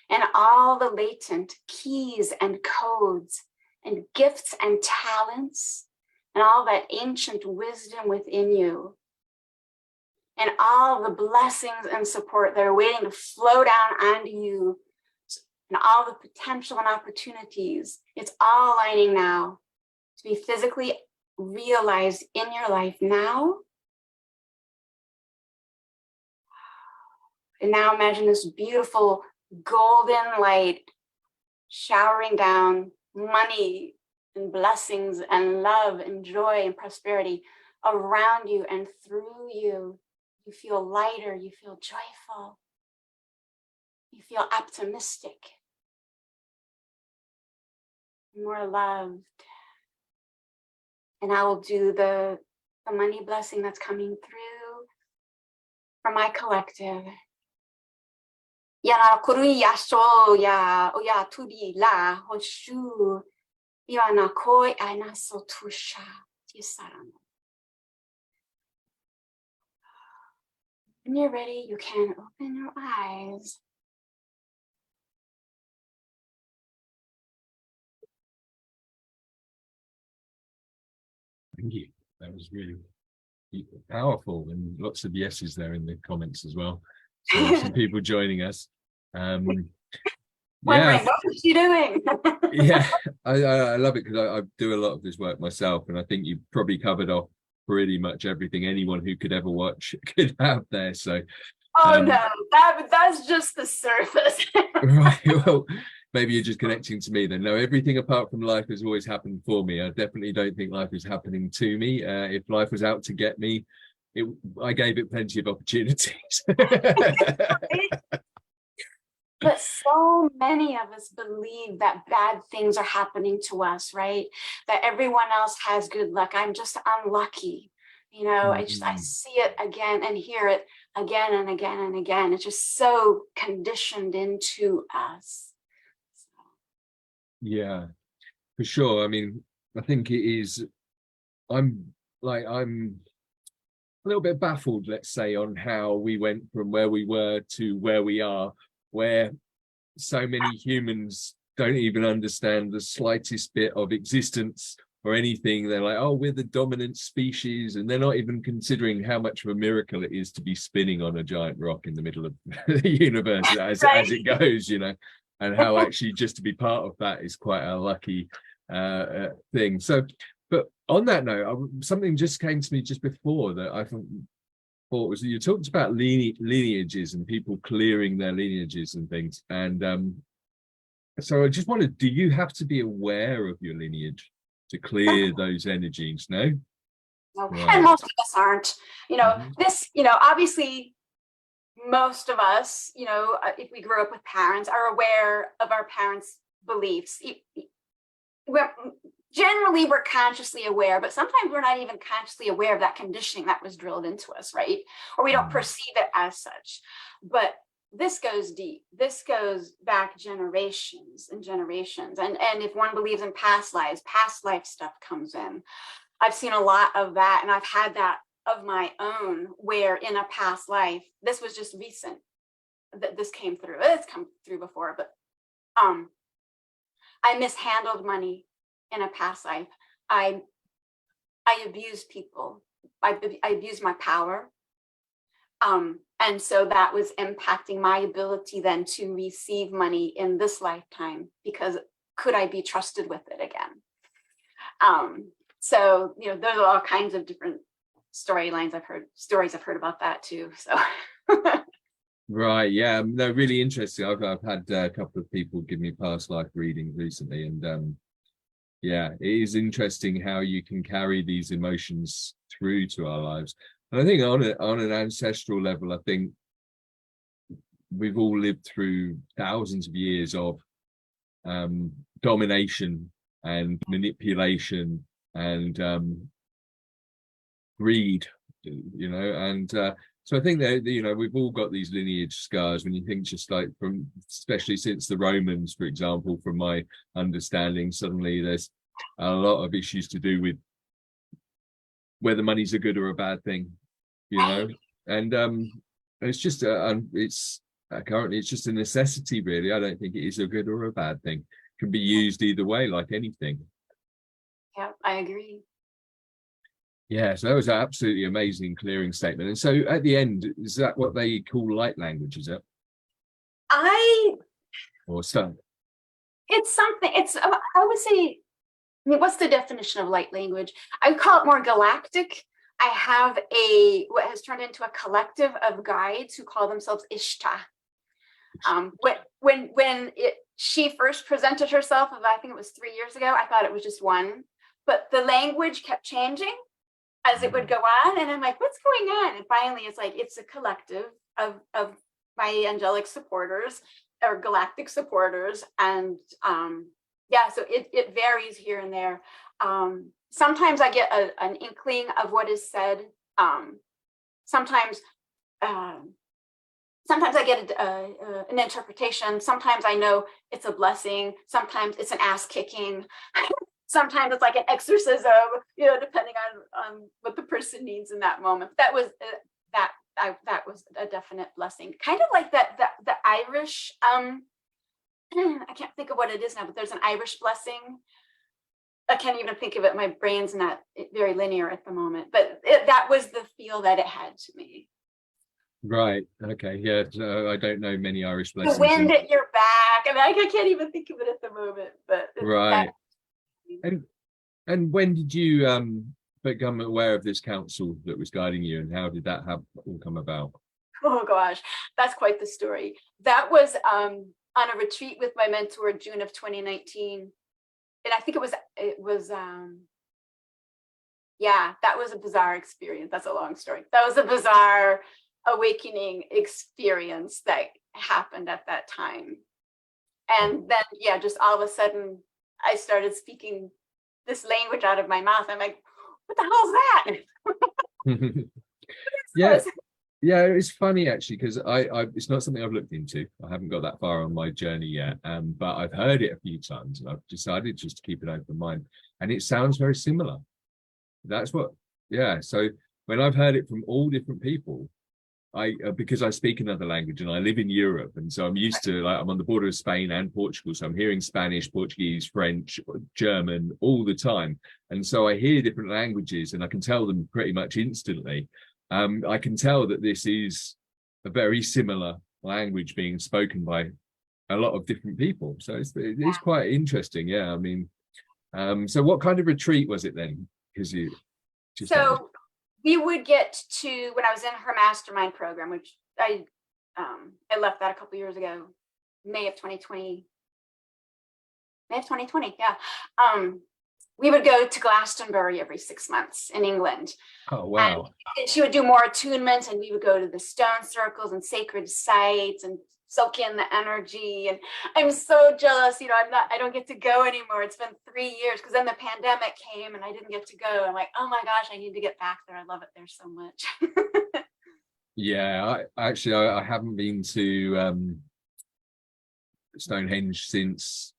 and all the latent keys and codes and gifts and talents and all that ancient wisdom within you, and all the blessings and support that are waiting to flow down onto you, and all the potential and opportunities. It's all aligning now to be physically realized in your life now. And now imagine this beautiful golden light showering down money and blessings and love and joy and prosperity around you and through you. You feel lighter, you feel joyful, you feel optimistic, more loved. And I will do the money blessing that's coming through for my collective. Yana kuri yasho ya oya tudi la hoshu yana koi anaso tusha tisarano. When you're ready, you can open your eyes. Thank you. That was really powerful, and lots of yeses there in the comments as well. So some people joining us. Wondering, Yeah, what was she doing? yeah, I love it, because I do a lot of this work myself, and I think you probably covered off pretty much everything anyone who could ever watch could have there. So No, that's just the surface. right, well, maybe you're just connecting to me then. No, everything apart from life has always happened for me. I definitely don't think life is happening to me. If life was out to get me, I gave it plenty of opportunities. But so many of us believe that bad things are happening to us, right? That everyone else has good luck. I'm just unlucky. You know, I see it again and hear it again and again and again. It's just so conditioned into us. Yeah, for sure. I mean, I think it is, I'm a little bit baffled, let's say, on how we went from where we were to where we are, where so many humans don't even understand the slightest bit of existence or anything. They're like, oh, we're the dominant species, and they're not even considering how much of a miracle it is to be spinning on a giant rock in the middle of the universe as it goes, you know, and how actually just to be part of that is quite a lucky thing. So, but on that note, something just came to me just before that I thought was that you talked about lineages and people clearing their lineages and things. And so I just wondered, do you have to be aware of your lineage to clear those energies? No? No. Right. And most of us aren't. You know, this, you know, obviously most of us, you know, if we grew up with parents, are aware of our parents' beliefs. Generally, we're consciously aware, but sometimes we're not even consciously aware of that conditioning that was drilled into us, right? Or we don't perceive it as such. But this goes deep. This goes back generations and generations. And if one believes in past lives, past life stuff comes in. I've seen a lot of that, and I've had that of my own, where in a past life, this was just recent that this came through. It's come through before, but I mishandled money in a past life. I I abused people. I abused my power. And so that was impacting my ability then to receive money in this lifetime, because could I be trusted with it again? So, you know, there's all kinds of different stories I've heard about that too. So Right, yeah, no, really interesting. I've had a couple of people give me past life readings recently, and yeah, it is interesting how you can carry these emotions through to our lives. And I think on an ancestral level, I think we've all lived through thousands of years of domination and manipulation and greed, you know, and so I think that, you know, we've all got these lineage scars when you think, just like from, especially since the Romans, for example, from my understanding, suddenly there's a lot of issues to do with whether money's a good or a bad thing, you know, and it's just it's currently it's just a necessity, really. I don't think it is a good or a bad thing. It can be used either way, like anything. yeah, I agree. Yeah, so that was an absolutely amazing clearing statement. And so at the end, is that what they call light language, is it? Or stuff? It's something, I would say, I mean, what's the definition of light language? I would call it more galactic. I have what has turned into a collective of guides who call themselves Ishta. She first presented herself, I think it was 3 years ago, I thought it was just one, but the language kept changing as it would go on, and I'm like, what's going on? And finally it's like, it's a collective of my angelic supporters or galactic supporters. And yeah, so it varies here and there. Sometimes I get an inkling of what is said. Sometimes I get an interpretation. Sometimes I know it's a blessing. Sometimes it's an ass kicking. Sometimes it's like an exorcism, you know, depending on what the person needs in that moment. That was that was a definite blessing. Kind of like the Irish. I can't think of what it is now, but there's an Irish blessing. I can't even think of it. My brain's not very linear at the moment, but that was the feel that it had to me. Right. Okay. Yeah. So I don't know many Irish blessings. The wind at your back. I mean, I can't even think of it at the moment, but right. And when did you become aware of this council that was guiding you, and how did that all come about? Oh gosh, that's quite the story. That was on a retreat with my mentor in June of 2019. And I think it was yeah, that was a bizarre experience. That's a long story. That was a bizarre awakening experience that happened at that time. And then, yeah, just all of a sudden I started speaking this language out of my mouth. I'm like, what the hell is that? Yeah. Yeah, it's funny actually, because I it's not something I've looked into. I haven't got that far on my journey yet, but I've heard it a few times, and I've decided just to keep an open mind. And it sounds very similar. That's what, yeah. So when I've heard it from all different people, because I speak another language and I live in Europe, and so I'm used to, like, I'm on the border of Spain and Portugal, so I'm hearing Spanish, Portuguese, French, German all the time, and so I hear different languages and I can tell them pretty much instantly. I can tell that this is a very similar language being spoken by a lot of different people. So it's quite interesting. Yeah, I mean, so what kind of retreat was it then? Because we would get to, when I was in her mastermind program, which I left that a couple years ago, May of 2020. Yeah. We would go to Glastonbury every 6 months in England. Oh, wow. And she would do more attunements, and we would go to the stone circles and sacred sites and soak in the energy. And I'm so jealous, you know, I don't get to go anymore. It's been 3 years, because then the pandemic came and I didn't get to go. I'm like, oh my gosh, I need to get back there. I love it there so much. Yeah, I haven't been to Stonehenge since,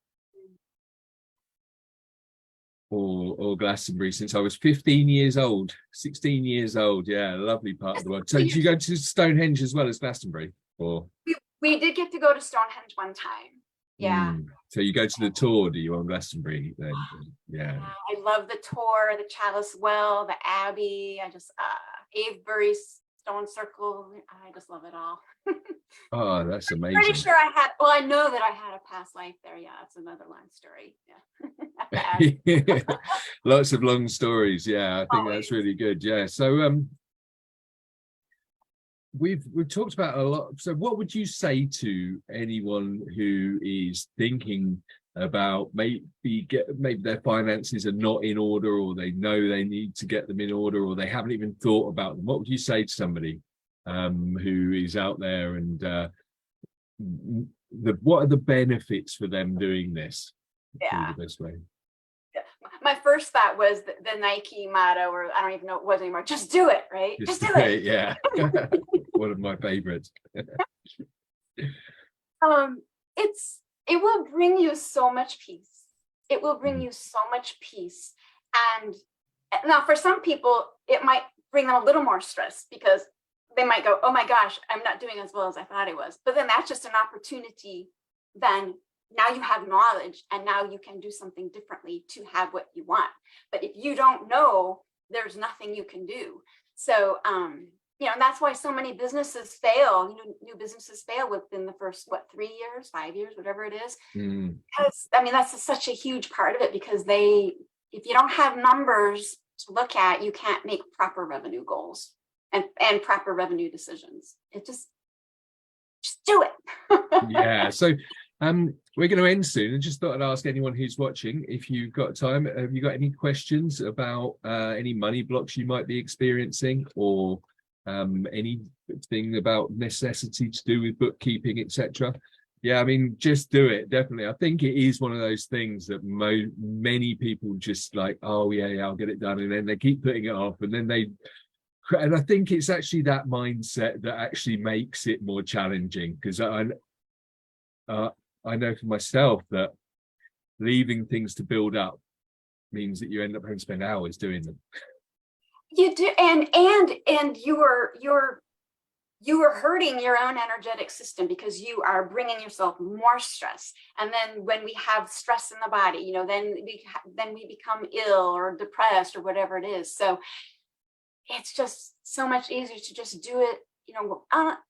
or Glastonbury since I was 15 years old, 16 years old. Yeah, lovely part of the world. So did you go to Stonehenge as well as Glastonbury? Or we did get to go to Stonehenge one time. Yeah. So you go to the tour, do you, on Glastonbury then? Yeah. I love the tour, the Chalice Well, the Abbey. I just Avebury Stone Circle. I just love it all. Oh, that's Pretty amazing. sure I had. Well, I know that I had a past life there. Yeah, it's another long story. Yeah. Lots of long stories. Yeah, I think that's really good. Yeah. So we've talked about a lot. So what would you say to anyone who is thinking about maybe their finances are not in order, or they know they need to get them in order, or they haven't even thought about them? What would you say to somebody who is out there, and what are the benefits for them doing this? Yeah. The best way. My first thought was the Nike motto, or I don't even know what it was anymore. Just do it, right? Just do it. Yeah. One of my favorites. It will bring you so much peace. It will bring you so much peace. And now for some people, it might bring them a little more stress, because they might go, oh my gosh, I'm not doing as well as I thought I was. But then that's just an opportunity. Then now you have knowledge, and now you can do something differently to have what you want. But if you don't know, there's nothing you can do. So, and that's why so many businesses fail. New businesses fail within the first, 3 years, 5 years, whatever it is. Because, that's such a huge part of it, because if you don't have numbers to look at, you can't make proper revenue goals and proper revenue decisions. It just do it. Yeah. So, we're going to end soon, and just thought I'd ask anyone who's watching, if you've got time, have you got any questions about any money blocks you might be experiencing, or anything about necessity to do with bookkeeping, etc.? Yeah, just do it. Definitely. I think it is one of those things that many people just like, oh yeah, I'll get it done, and then they keep putting it off, and I think it's actually that mindset that actually makes it more challenging, because I know for myself that leaving things to build up means that you end up having to spend hours doing them. You do, and you are hurting your own energetic system, because you are bringing yourself more stress. And then when we have stress in the body, then we become ill or depressed or whatever it is. So it's just so much easier to just do it,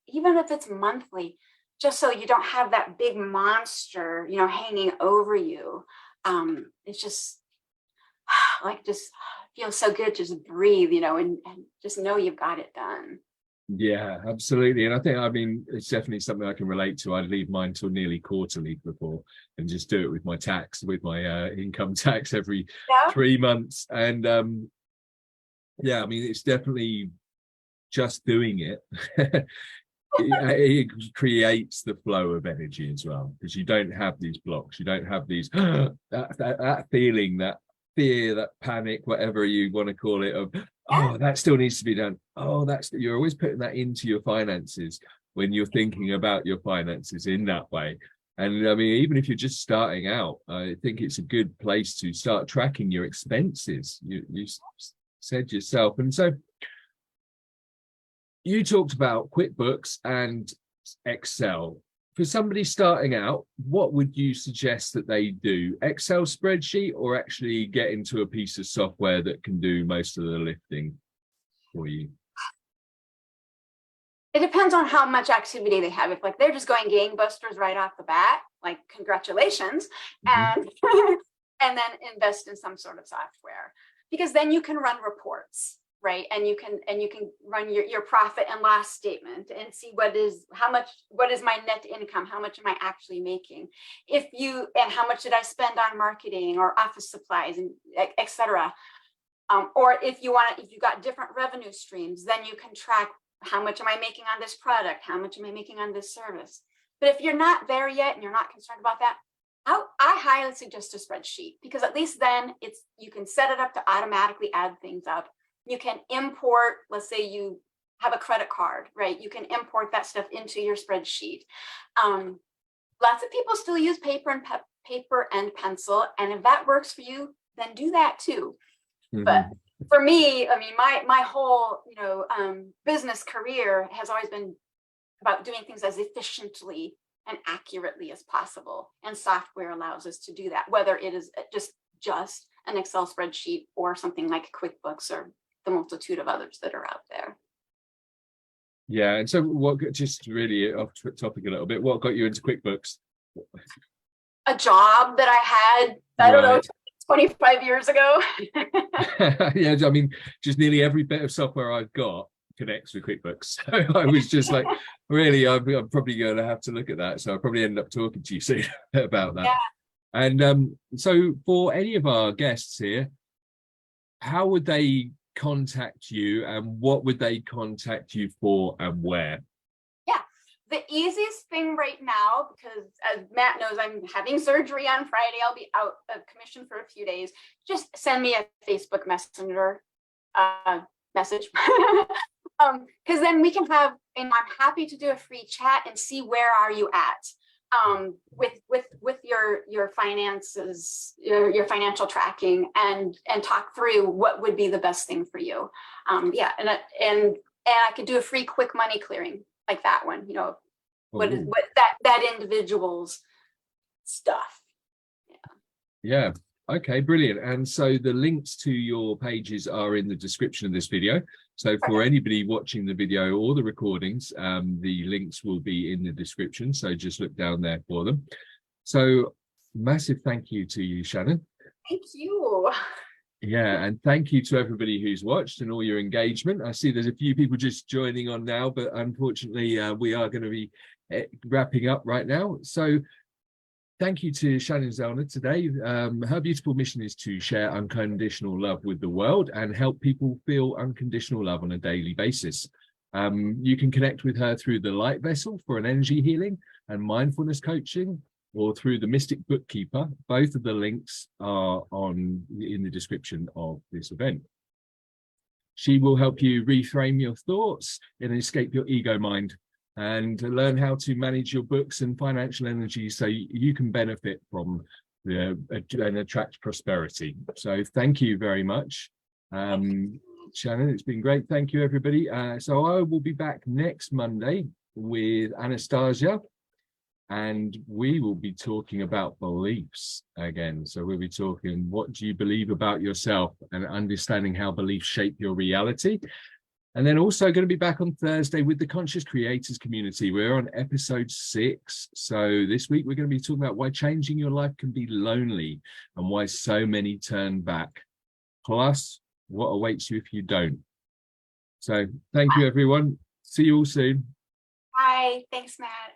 even if it's monthly, just so you don't have that big monster, hanging over you. It's just just feels so good to just breathe, and just know you've got it done. Yeah, absolutely. And I think, it's definitely something I can relate to. I'd leave mine till nearly quarterly before, and just do it with my income tax every 3 months. And it's definitely just doing it. It creates the flow of energy as well, because you don't have these blocks, you don't have these that feeling, that fear, that panic, whatever you want to call it, of that still needs to be done. You're always putting that into your finances when you're thinking about your finances in that way. And even if you're just starting out, I think it's a good place to start tracking your expenses. You said yourself. And so you talked about QuickBooks and Excel. For somebody starting out, what would you suggest that they do? Excel spreadsheet, or actually get into a piece of software that can do most of the lifting for you? It depends on how much activity they have. If they're just going gangbusters right off the bat, congratulations, and and then invest in some sort of software, because then you can run reports. Right. And you can run your profit and loss statement and see what is my net income? How much am I actually making? And how much did I spend on marketing or office supplies, and etc. Or if you got different revenue streams, then you can track, how much am I making on this product? How much am I making on this service? But if you're not there yet and you're not concerned about that, I highly suggest a spreadsheet, because at least then you can set it up to automatically add things up. You can import, let's say you have a credit card, right? You can import that stuff into your spreadsheet. Lots of people still use paper and pencil. And if that works for you, then do that too. But for me, my whole, business career has always been about doing things as efficiently and accurately as possible. And software allows us to do that, whether it is just an Excel spreadsheet or something like QuickBooks or the multitude of others that are out there. Yeah, and so what, just really off topic a little bit, what got you into QuickBooks? A job that I had, I don't know, 25 years ago. Yeah, I mean, just nearly every bit of software I've got connects with QuickBooks. So I was just like, really, I'm probably going to have to look at that. So I'll probably end up talking to you soon about that. Yeah. And so for any of our guests here, how would they contact you, and what would they contact you for, and where? Yeah, the easiest thing right now, because as Matt knows, I'm having surgery on Friday. I'll be out of commission for a few days. Just send me a Facebook Messenger message. Because then we can have, and I'm happy to do a free chat and see where are you at with your finances, your financial tracking, and talk through what would be the best thing for you. Yeah, and I could do a free quick money clearing like that one. You know, what that individual's stuff. Yeah. Okay, brilliant. And so the links to your pages are in the description of this video. So for anybody watching the video or the recordings, the links will be in the description. So just look down there for them. So massive thank you to you, Chanin. Thank you. Yeah, and thank you to everybody who's watched and all your engagement. I see there's a few people just joining on now, but unfortunately we are going to be wrapping up right now. So thank you to Chanin Zellner today. Her beautiful mission is to share unconditional love with the world and help people feel unconditional love on a daily basis. You can connect with her through the Light Vessel for an energy healing and mindfulness coaching, or through the Mystic Bookkeeper. Both of the links are in the description of this event. She will help you reframe your thoughts and escape your ego mind, and learn how to manage your books and financial energy so you can benefit from and attract prosperity. So thank you very much, Chanin. It's been great. Thank you, everybody. So I will be back next Monday with Anastasia, and we will be talking about beliefs again. So we'll be talking, what do you believe about yourself, and understanding how beliefs shape your reality. And then also going to be back on Thursday with the Conscious Creators community. We're on episode 6. So this week we're going to be talking about why changing your life can be lonely and why so many turn back. Plus, what awaits you if you don't. So thank you, everyone. See you all soon. Bye. Thanks, Matt.